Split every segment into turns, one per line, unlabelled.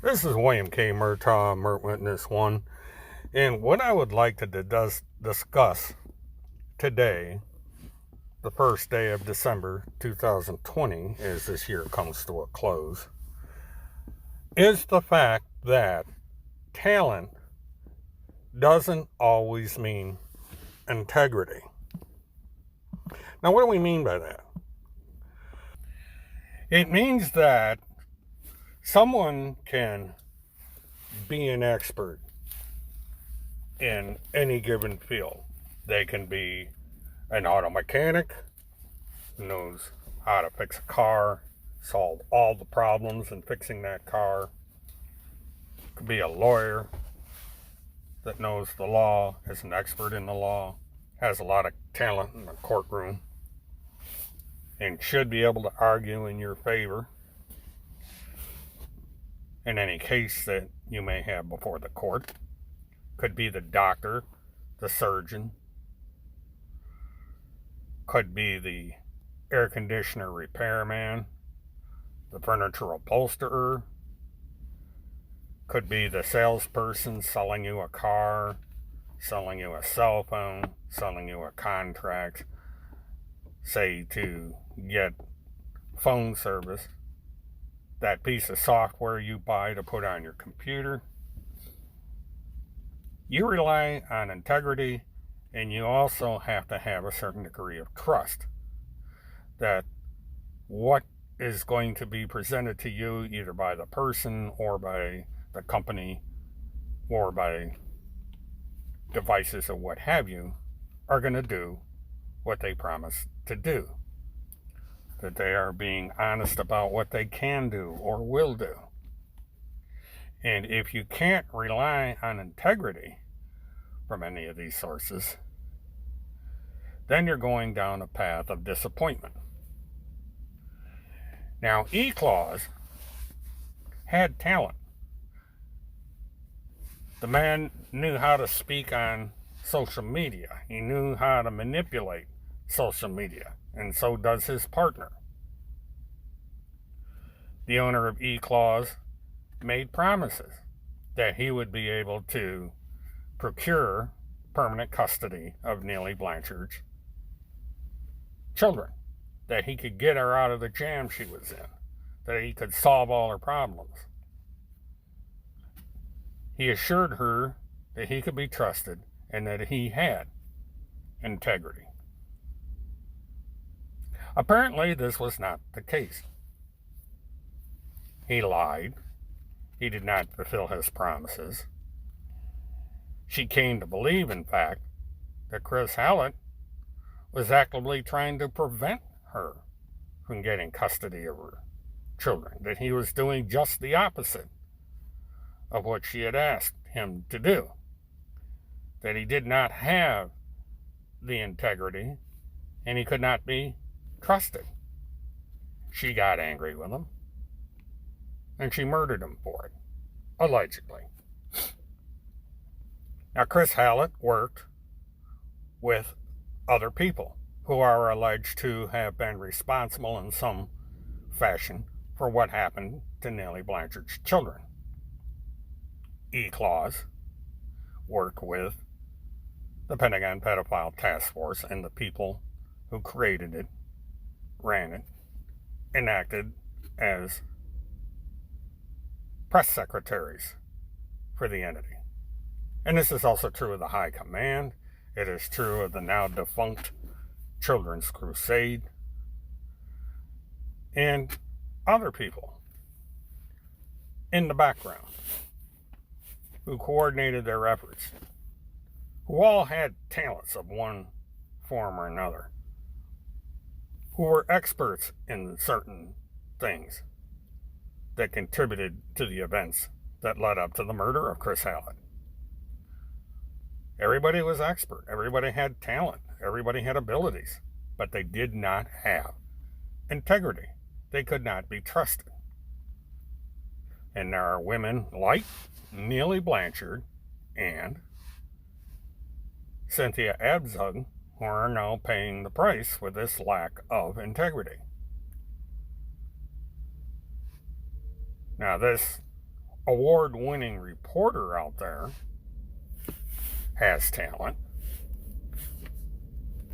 This is William K. Murtaugh, Mert Witness 1, and what I would like to discuss today, the first day of December 2020, as this year comes to a close, is the fact that talent doesn't always mean integrity. Now, what do we mean by that? It means that someone can be an expert in any given field. They can be an auto mechanic who knows how to fix a car, solve all the problems in fixing that car. Could be a lawyer that knows the law, is an expert in the law, has a lot of talent in the courtroom, and should be able to argue in your favor in any case that you may have before the court. Could be the doctor, the surgeon, could be the air conditioner repairman, the furniture upholsterer, could be the salesperson selling you a car, selling you a cell phone, selling you a contract, say to get phone service, that piece of software you buy to put on your computer. You rely on integrity, and you also have to have a certain degree of trust that what is going to be presented to you, either by the person or by the company or by devices or what have you, are going to do what they promise to do. That they are being honest about what they can do or will do. And if you can't rely on integrity from any of these sources, then you're going down a path of disappointment. Now, E-Clause had talent. The man knew how to speak on social media. He knew how to manipulate social media, and so does his partner. The owner of E-Clause made promises that he would be able to procure permanent custody of Neely Blanchard's children, that he could get her out of the jam she was in, that he could solve all her problems. He assured her that he could be trusted and that he had integrity. Apparently, this was not the case. He lied. He did not fulfill his promises. She came to believe, in fact, that Chris Hallett was actively trying to prevent her from getting custody of her children, that he was doing just the opposite of what she had asked him to do, that he did not have the integrity and he could not be trusted. She got angry with him and she murdered him for it, allegedly. Now, Chris Hallett worked with other people who are alleged to have been responsible in some fashion for what happened to Neely Blanchard's children. E-Clause worked with the Pentagon Pedophile Task Force and the people who created it, ran it, and acted as press secretaries for the entity. And this is also true of the High Command. It is true of the now defunct Children's Crusade and other people in the background who coordinated their efforts who all had talents of one form or another, who were experts in certain things that contributed to the events that led up to the murder of Chris Hallett. Everybody was expert. Everybody had talent. Everybody had abilities. But they did not have integrity. They could not be trusted. And there are women like Neely Blanchard and Cynthia Abzug who are now paying the price for this lack of integrity. Now, this award-winning reporter out there has talent.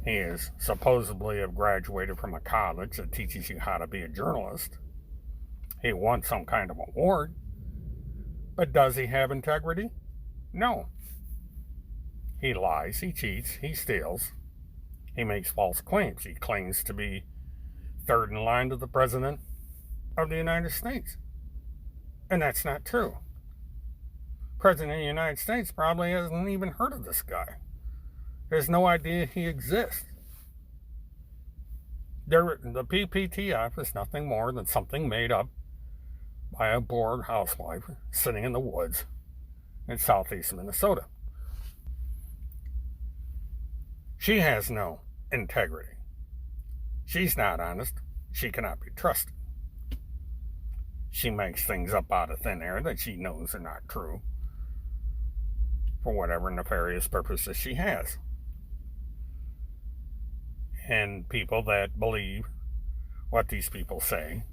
He is supposedly have graduated from a college that teaches you how to be a journalist. He won some kind of award. But does he have integrity? No. He lies, he cheats, he steals, he makes false claims. He claims to be third in line to the President of the United States. And that's not true. President of the United States probably hasn't even heard of this guy. There's no idea he exists. The PPTF is nothing more than something made up by a bored housewife sitting in the woods in southeast Minnesota. She has no integrity. She's not honest. She cannot be trusted. She makes things up out of thin air that she knows are not true for whatever nefarious purposes she has. And people that believe what these people say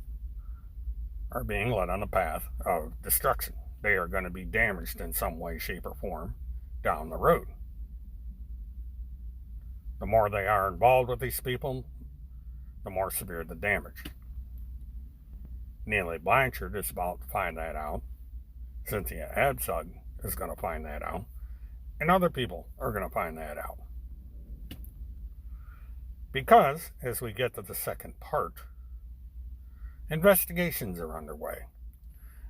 are being led on a path of destruction. They are going to be damaged in some way, shape, or form down the road. The more they are involved with these people, the more severe the damage. Neely Blanchard is about to find that out. Cynthia Abzug is going to find that out. And other people are going to find that out. Because, as we get to the second part, investigations are underway.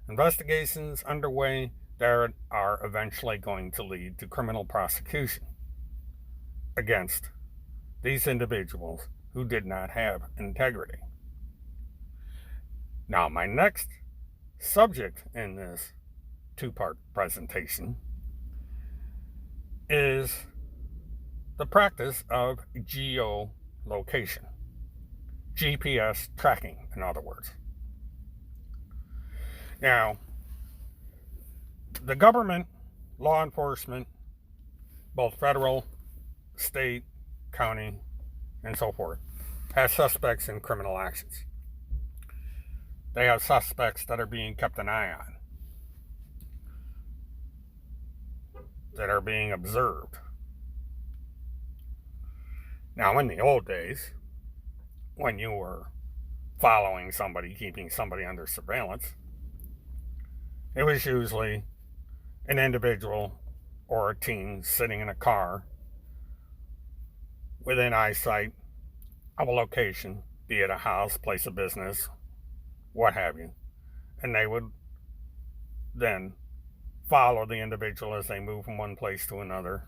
Investigations underway that are eventually going to lead to criminal prosecution against these individuals who did not have integrity. Now, my next subject in this two-part presentation is the practice of geolocation. GPS tracking, in other words. Now, the government, law enforcement, both federal, state, county, and so forth, has suspects in criminal actions. They have suspects that are being kept an eye on, that are being observed. Now, in the old days, when you were following somebody, keeping somebody under surveillance, it was usually an individual or a team sitting in a car within eyesight of a location, be it a house, place of business, what have you. And they would then follow the individual as they move from one place to another.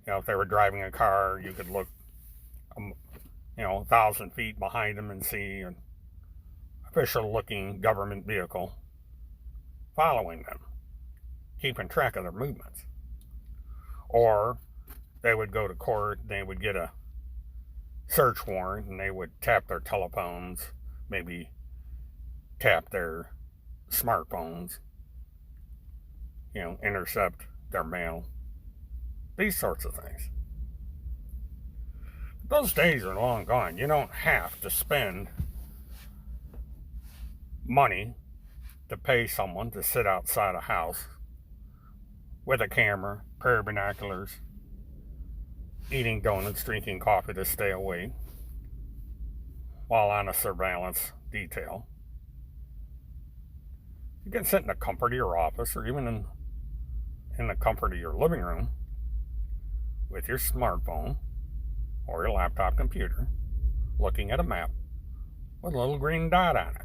You know, if they were driving a car, you could look, 1,000 feet behind them and see an official-looking government vehicle following them, keeping track of their movements. Or they would go to court, they would get a search warrant, and they would tap their telephones, maybe tap their smartphones, intercept their mail, these sorts of things. Those days are long gone. You don't have to spend money to pay someone to sit outside a house with a camera, pair of binoculars, eating donuts, drinking coffee to stay awake while on a surveillance detail. You can sit in the comfort of your office or even in the comfort of your living room with your smartphone or your laptop computer looking at a map with a little green dot on it,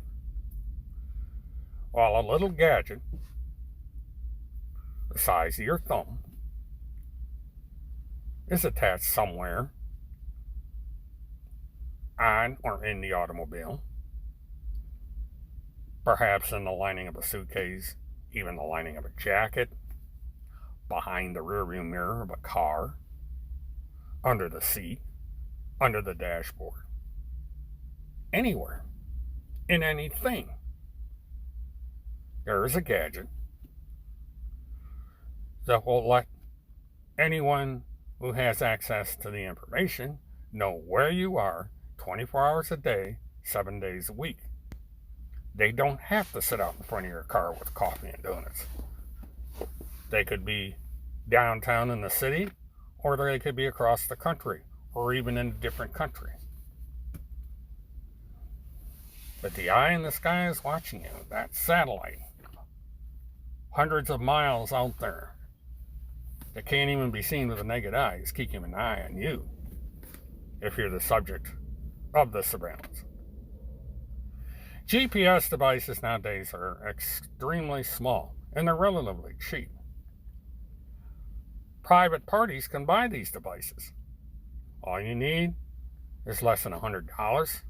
while a little gadget the size of your thumb is attached somewhere on or in the automobile, perhaps in the lining of a suitcase, even the lining of a jacket, behind the rearview mirror of a car, under the seat, under the dashboard, anywhere, in anything. There is a gadget that will let anyone who has access to the information know where you are 24 hours a day, 7 days a week. They don't have to sit out in front of your car with coffee and donuts. They could be downtown in the city, or they could be across the country, or even in a different country. But the eye in the sky is watching you. That satellite, hundreds of miles out there, that can't even be seen with the naked eye, is keeping an eye on you if you're the subject of the surveillance. GPS devices nowadays are extremely small, and they're relatively cheap. Private parties can buy these devices. All you need is less than $100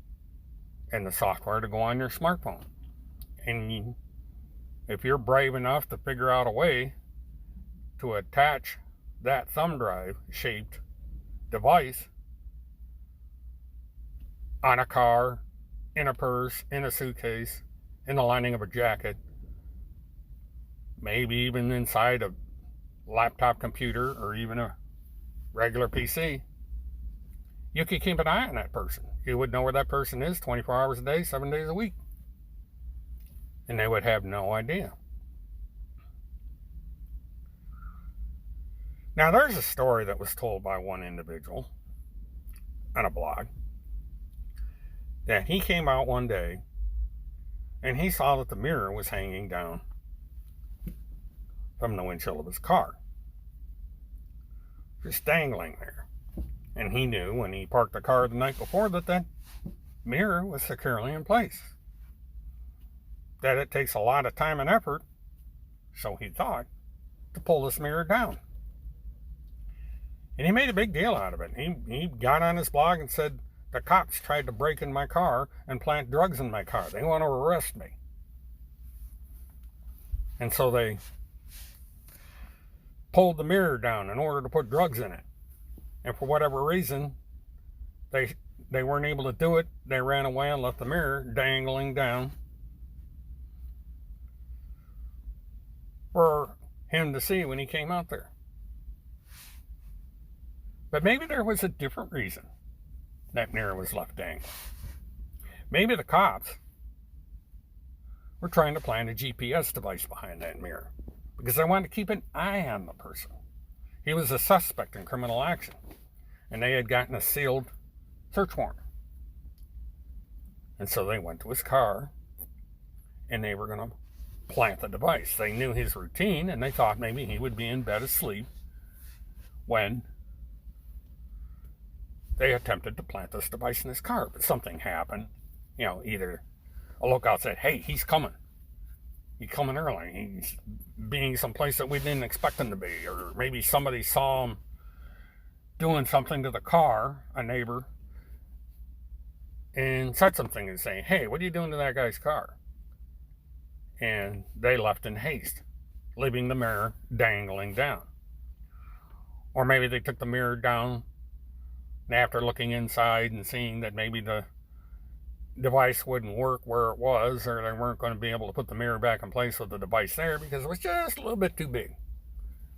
and the software to go on your smartphone. And if you're brave enough to figure out a way to attach that thumb drive shaped device on a car, in a purse, in a suitcase, in the lining of a jacket, maybe even inside a laptop computer or even a regular PC, you could keep an eye on that person. You would know where that person is 24 hours a day, 7 days a week. And they would have no idea. Now, there's a story that was told by one individual on a blog that he came out one day and he saw that the mirror was hanging down from the windshield of his car, just dangling there. And he knew when he parked the car the night before that mirror was securely in place. That it takes a lot of time and effort, so he thought, to pull this mirror down. And he made a big deal out of it. He got on his blog and said, the cops tried to break in my car and plant drugs in my car. They want to arrest me. And so they pulled the mirror down in order to put drugs in it. And for whatever reason, they weren't able to do it. They ran away and left the mirror dangling down for him to see when he came out there. But maybe there was a different reason that mirror was left dangling. Maybe the cops were trying to plant a GPS device behind that mirror because they wanted to keep an eye on the person. He was a suspect in criminal action, and they had gotten a sealed search warrant. And so they went to his car, and they were going to plant the device. They knew his routine, and they thought maybe he would be in bed asleep when they attempted to plant this device in his car. But something happened. Either a lookout said, hey, he's coming. He's coming early. He's being someplace that we didn't expect him to be. Or maybe somebody saw him doing something to the car, a neighbor, and said something and saying, hey, what are you doing to that guy's car? And they left in haste, leaving the mirror dangling down. Or maybe they took the mirror down, and after looking inside and seeing that maybe the device wouldn't work where it was, or they weren't going to be able to put the mirror back in place with the device there because it was just a little bit too big.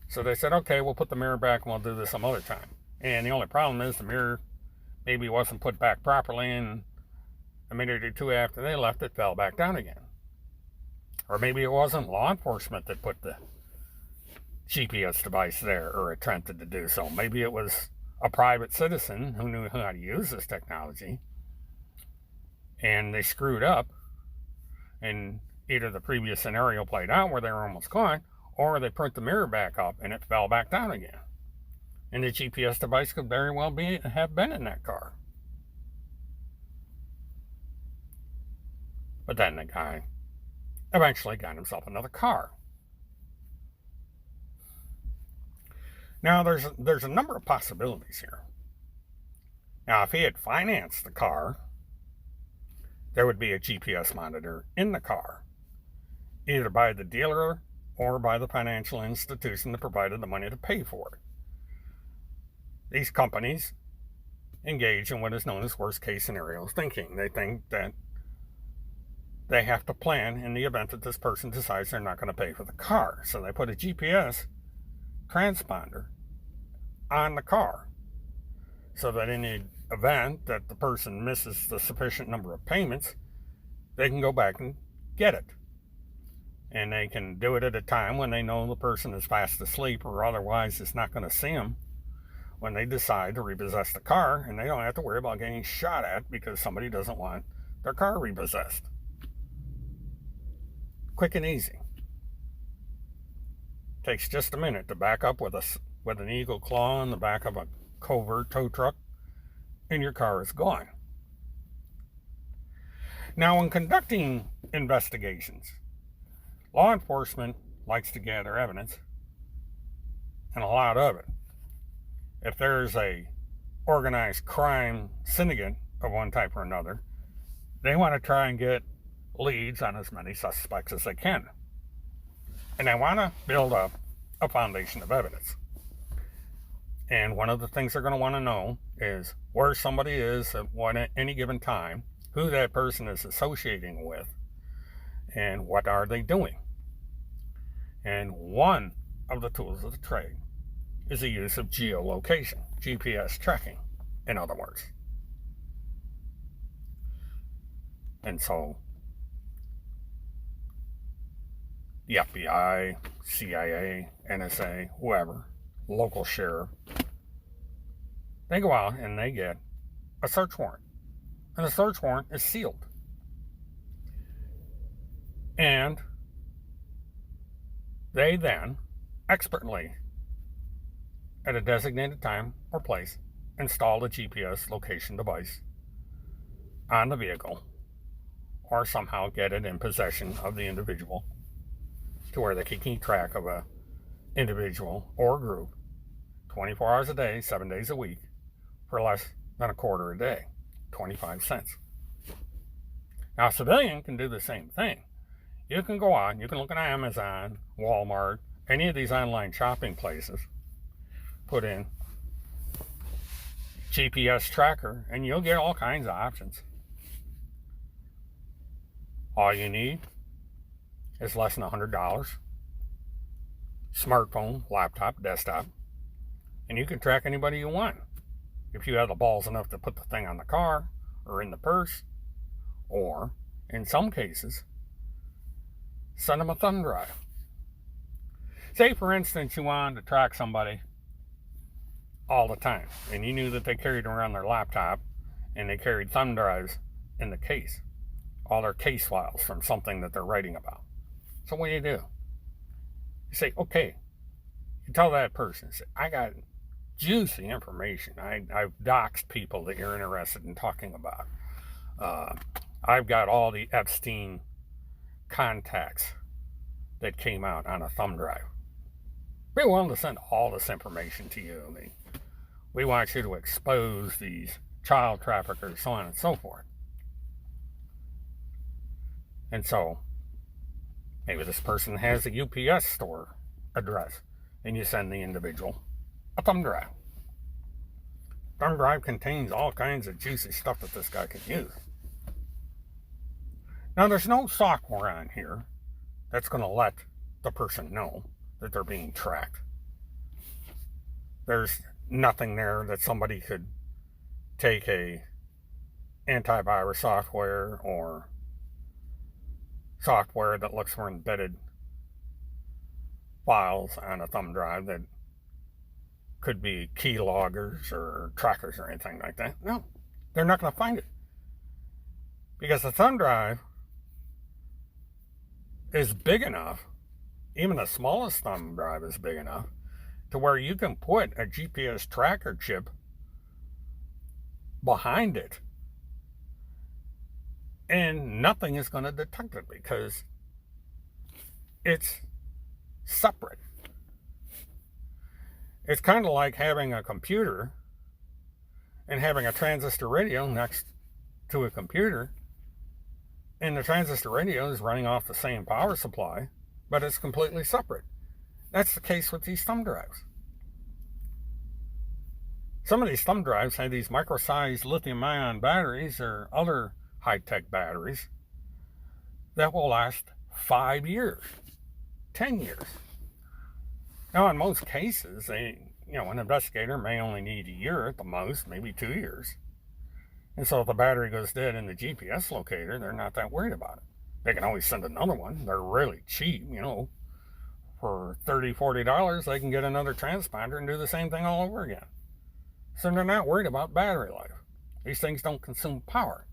So they said, okay, we'll put the mirror back and we'll do this some other time. And the only problem is the mirror maybe wasn't put back properly, and a minute or two after they left, it fell back down again. Or maybe it wasn't law enforcement that put the GPS device there or attempted to do so. Maybe it was a private citizen who knew how to use this technology, and they screwed up, and either the previous scenario played out where they were almost caught, or they put the mirror back up and it fell back down again. And the GPS device could very well have been in that car. But then the guy eventually got himself another car. Now, there's a number of possibilities here. Now, if he had financed the car, there would be a GPS monitor in the car, either by the dealer or by the financial institution that provided the money to pay for it. These companies engage in what is known as worst case scenario thinking. They think that they have to plan in the event that this person decides they're not going to pay for the car. So they put a GPS transponder on the car so that in the event that the person misses the sufficient number of payments, they can go back and get it. And they can do it at a time when they know the person is fast asleep or otherwise is not going to see them when they decide to repossess the car, and they don't have to worry about getting shot at because somebody doesn't want their car repossessed. Quick and easy. Takes just a minute to back up with an eagle claw on the back of a covert tow truck, and your car is gone. Now, in conducting investigations, law enforcement likes to gather evidence, and a lot of it. If there's a organized crime syndicate of one type or another, they want to try and get leads on as many suspects as they can. And they want to build up a foundation of evidence. And one of the things they're going to want to know is where somebody is at any given time, who that person is associating with, and what are they doing. And one of the tools of the trade is the use of geolocation, GPS tracking, in other words. And so the FBI, CIA, NSA, whoever, local sheriff, they go out and they get a search warrant. And the search warrant is sealed. And they then expertly, at a designated time or place, install a GPS location device on the vehicle or somehow get it in possession of the individual to where they can keep track of a individual or group 24 hours a day, 7 days a week for less than a quarter a day, 25 cents. Now, a civilian can do the same thing. You can go out, you can look at Amazon, Walmart, any of these online shopping places, put in GPS tracker, and you'll get all kinds of options. All you need is less than $100, smartphone, laptop, desktop, and you can track anybody you want. If you have the balls enough to put the thing on the car or in the purse, or in some cases, send them a thumb drive. Say, for instance, you wanted to track somebody all the time, and you knew that they carried around their laptop and they carried thumb drives in the case, all their case files from something that they're writing about. So what do? You say, okay, you tell that person, say, I got juicy information. I've doxed people that you're interested in talking about. I've got all the Epstein contacts that came out on a thumb drive. We're willing to send all this information to you. We want you to expose these child traffickers, so on and so forth. And so, maybe this person has a UPS store address, and you send the individual a thumb drive. Thumb drive contains all kinds of juicy stuff that this guy can use. Now, there's no software on here that's going to let the person know that they're being tracked. There's nothing there that somebody could take a antivirus software or software that looks for embedded files on a thumb drive that could be key loggers or trackers or anything like that. No, they're not going to find it. Because the thumb drive is big enough, even the smallest thumb drive is big enough, to where you can put a GPS tracker chip behind it and nothing is going to detect it because it's separate. It's kind of like having a computer and having a transistor radio next to a computer, and the transistor radio is running off the same power supply, but it's completely separate. That's the case with these thumb drives. Some of these thumb drives have these micro-sized lithium-ion batteries or other high-tech batteries that will last 5 years, 10 years. Now, in most cases, an investigator may only need a year at the most, maybe 2 years. And so if the battery goes dead in the GPS locator, they're not that worried about it. They can always send another one. They're really cheap, for $30, $40, they can get another transponder and do the same thing all over again. So they're not worried about battery life. These things don't consume power.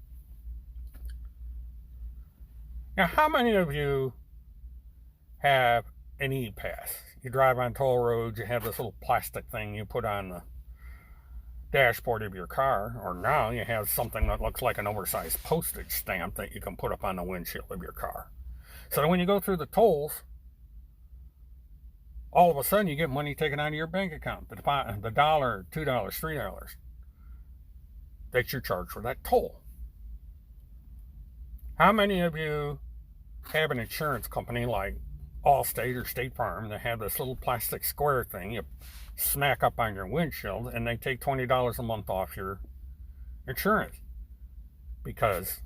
Now, how many of you have an e-pass? You drive on toll roads, you have this little plastic thing you put on the dashboard of your car, or now you have something that looks like an oversized postage stamp that you can put up on the windshield of your car. So that when you go through the tolls, all of a sudden you get money taken out of your bank account, the $1, $2, $3 that you're charged for that toll. How many of you have an insurance company like Allstate or State Farm that have this little plastic square thing you smack up on your windshield, and they take $20 a month off your insurance? Because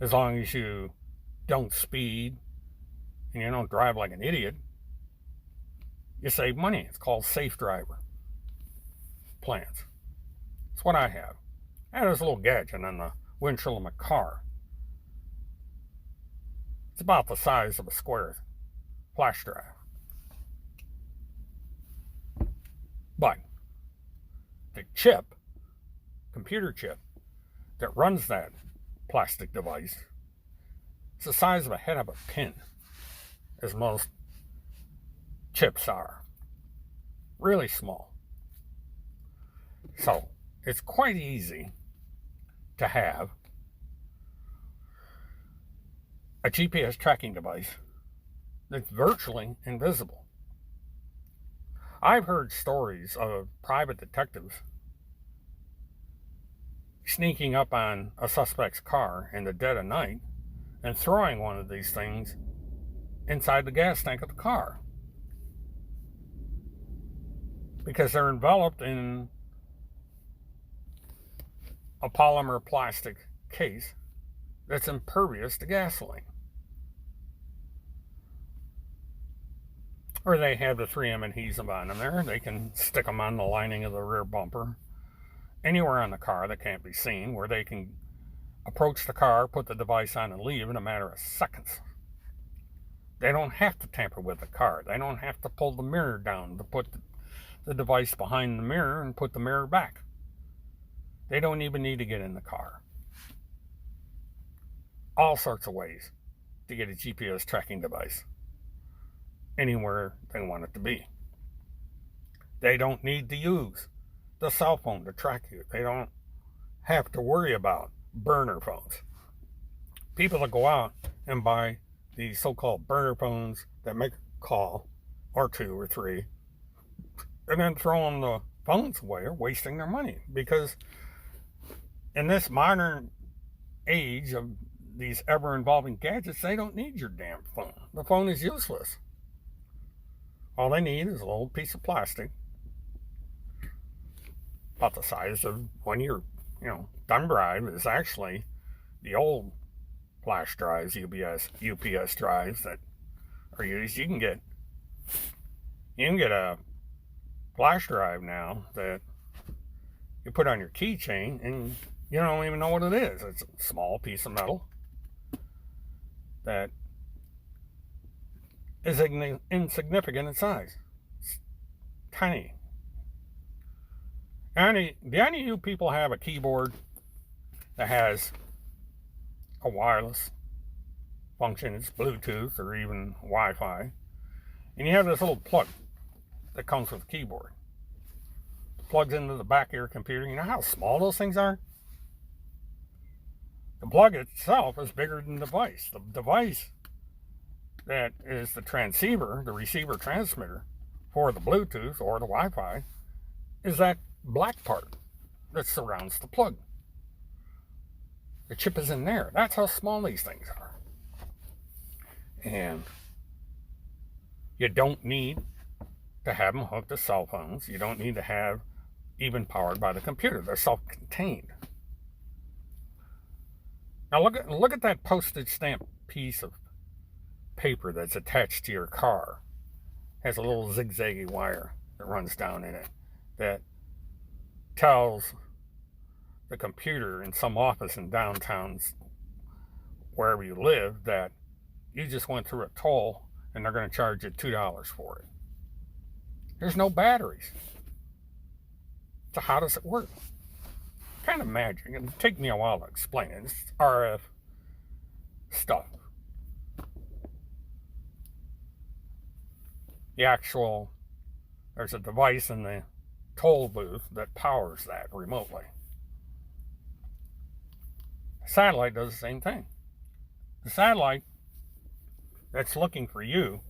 as long as you don't speed and you don't drive like an idiot, you save money. It's called safe driver plans. It's what I have. I have this little gadget on the windshield of my car. It's about the size of a square flash drive. But the chip, computer chip, that runs that plastic device is the size of a head of a pin, as most chips are. Really small. So it's quite easy to have a GPS tracking device that's virtually invisible. I've heard stories of private detectives sneaking up on a suspect's car in the dead of night and throwing one of these things inside the gas tank of the car, because they're enveloped in a polymer plastic case that's impervious to gasoline. Or they have the 3M adhesive on them there. They can stick them on the lining of the rear bumper, anywhere on the car that can't be seen, where they can approach the car, put the device on, and leave in a matter of seconds. They don't have to tamper with the car. They don't have to pull the mirror down to put the device behind the mirror and put the mirror back. They don't even need to get in the car. All sorts of ways to get a GPS tracking device anywhere they want it to be. They don't need to use the cell phone to track you. They don't have to worry about burner phones. People that go out and buy these so-called burner phones that make a call or two or three and then throwing the phones away are wasting their money, because in this modern age of these ever-involving gadgets, they don't need your damn phone. The phone is useless. All they need is a little piece of plastic about the size of one of your, thumb drive. Is actually the old flash drives, UPS drives that are used. You can get a flash drive now that you put on your keychain and you don't even know what it is. It's a small piece of metal that is insignificant in size. It's tiny. Any of you people have a keyboard that has a wireless function, it's Bluetooth or even Wi-Fi, and you have this little plug that comes with the keyboard. It plugs into the back of your computer. You know how small those things are? The plug itself is bigger than the device. The device that is the transceiver, the receiver transmitter for the Bluetooth or the Wi-Fi is that black part that surrounds the plug. The chip is in there. That's how small these things are. And you don't need to have them hooked to cell phones. You don't need to have even powered by the computer. They're self-contained. Now look at that postage stamp piece of paper that's attached to your car. It has a little zigzaggy wire that runs down in it that tells the computer in some office in downtowns, wherever you live, that you just went through a toll and they're going to charge you $2 for it. There's no batteries. So how does it work? Kind of magic. It'll take me a while to explain it. It's RF stuff. There's a device in the toll booth that powers that remotely. The satellite does the same thing. The satellite that's looking for you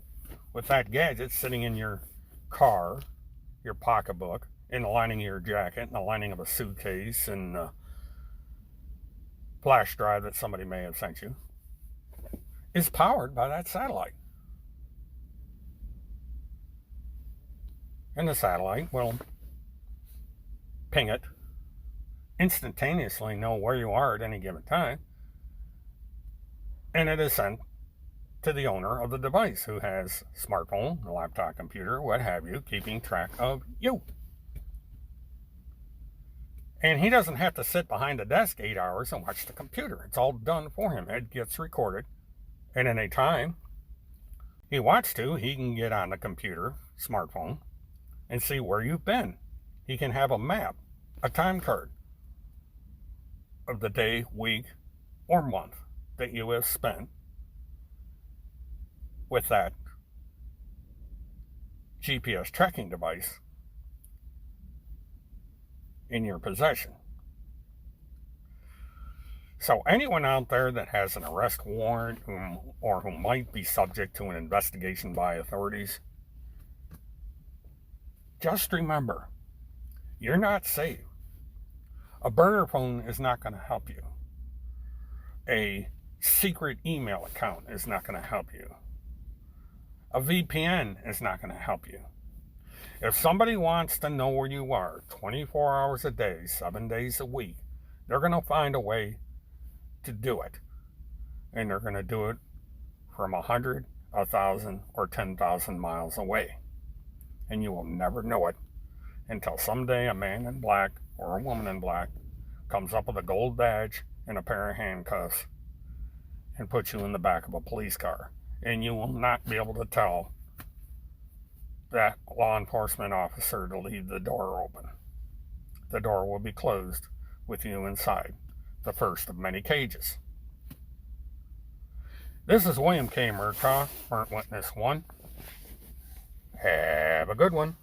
with that gadget sitting in your car, your pocketbook, in the lining of your jacket, in the lining of a suitcase, and a flash drive that somebody may have sent you, is powered by that satellite. And the satellite will ping it, instantaneously know where you are at any given time, and it is sent to the owner of the device, who has a smartphone, a laptop, computer, what have you, keeping track of you. And he doesn't have to sit behind a desk 8 hours and watch the computer. It's all done for him. It gets recorded. And any time he wants to, he can get on the computer, smartphone, and see where you've been. He can have a map, a time card of the day, week, or month that you have spent with that GPS tracking device in your possession. So anyone out there that has an arrest warrant or who might be subject to an investigation by authorities, just remember, you're not safe. A burner phone is not going to help you. A secret email account is not going to help you. A VPN is not going to help you. If somebody wants to know where you are 24 hours a day, 7 days a week, they're going to find a way to do it. And they're going to do it from 100, 1,000, or 10,000 miles away. And you will never know it until someday a man in black or a woman in black comes up with a gold badge and a pair of handcuffs and puts you in the back of a police car. And you will not be able to tell that law enforcement officer to leave the door open. The door will be closed with you inside, the first of many cages. This is William K. Murtaugh, Burnt Witness 1. Have a good one.